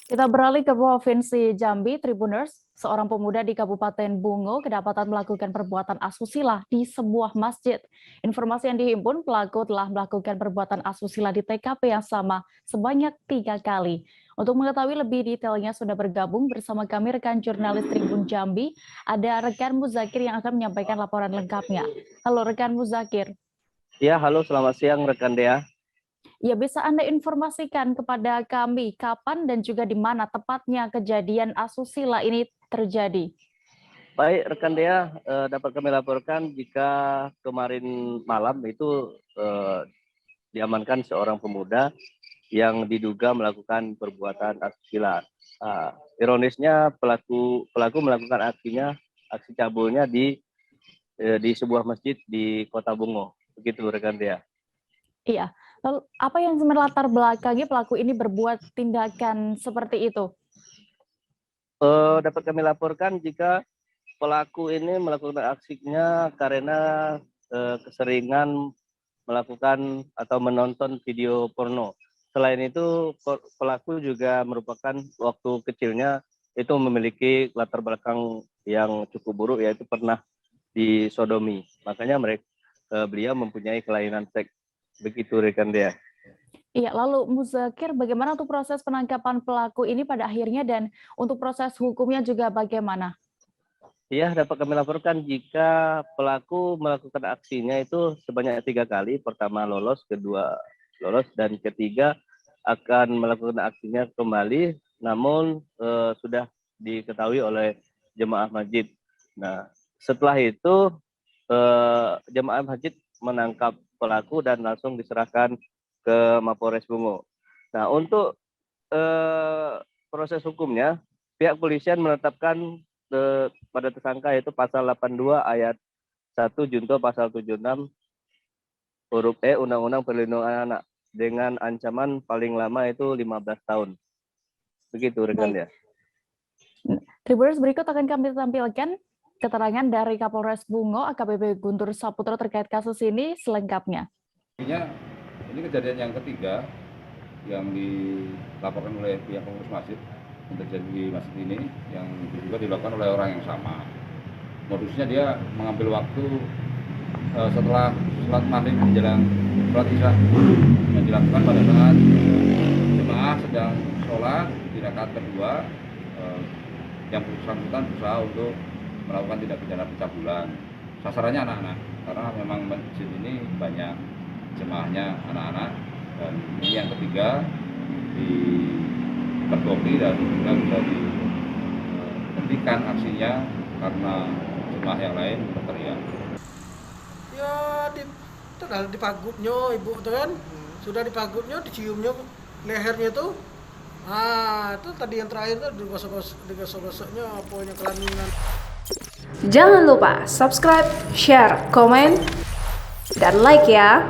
Kita beralih ke Provinsi Jambi, Tribuners. Seorang pemuda di Kabupaten Bungo kedapatan melakukan perbuatan asusila di sebuah masjid. Informasi yang dihimpun, pelaku telah melakukan perbuatan asusila di TKP yang sama sebanyak 3 kali. Untuk mengetahui lebih detailnya sudah bergabung bersama kami rekan jurnalis Tribun Jambi, ada rekan Muzakir yang akan menyampaikan laporan lengkapnya. Halo rekan Muzakir. Ya, halo selamat siang rekan Dea. Ya, bisa Anda informasikan kepada kami kapan dan juga di mana tepatnya kejadian asusila ini terjadi? Baik rekan Dea, dapat kami laporkan jika kemarin malam itu diamankan seorang pemuda yang diduga melakukan perbuatan asusila. Ironisnya pelaku melakukan aksi cabulnya di sebuah masjid di Kota Bungo. Begitu rekan Dea. Iya. Lalu apa yang melatar belakangi pelaku ini berbuat tindakan seperti itu? Dapat kami laporkan jika pelaku ini melakukan aksinya karena keseringan melakukan atau menonton video porno. Selain itu, pelaku juga merupakan waktu kecilnya itu memiliki latar belakang yang cukup buruk, yaitu pernah disodomi. Makanya beliau mempunyai kelainan seks. Begitu rekan Dea. Iya, lalu Muzakir, bagaimana untuk proses penangkapan pelaku ini pada akhirnya dan untuk proses hukumnya juga bagaimana? Ya, dapat kami laporkan jika pelaku melakukan aksinya itu sebanyak 3 kali. Pertama lolos, kedua lolos, dan ketiga akan melakukan aksinya kembali, namun sudah diketahui oleh jemaah masjid. Nah, setelah itu jemaah masjid menangkap pelaku dan langsung diserahkan ke Mapolres Bungo. Nah, untuk proses hukumnya, pihak polisian menetapkan pada tersangka yaitu pasal 82 ayat 1 junto pasal 76 huruf E Undang-Undang Perlindungan Anak dengan ancaman paling lama itu 15 tahun. Begitu rekan ya. Tribuners, berikut akan kami tampilkan keterangan dari Kapolres Bungo AKBP Guntur Saputro terkait kasus ini selengkapnya. Ini kejadian yang ketiga yang dilaporkan oleh pihak pengurus masjid yang terjadi di masjid ini, yang juga dilakukan oleh orang yang sama. Modusnya dia mengambil waktu setelah sholat maghrib menjelang sholat isya, yang dilakukan pada saat jemaah sedang sholat di rakaat kedua, yang bersangkutan berusaha untuk melakukan tindak pidana pencabulan. Sasarannya anak-anak, karena memang masjid ini banyak jemaahnya anak-anak, dan ini yang ketiga dipergoki dan juga bisa dihentikan aksinya karena jemaah yang lain berteriak. Ya di pagupnya ibu tuh kan, sudah di pagupnya, diciumnya lehernya tuh. Itu tadi yang terakhir tuh digosok-gosoknya apanya kelaminan. Jangan lupa subscribe, share, komen, dan like ya.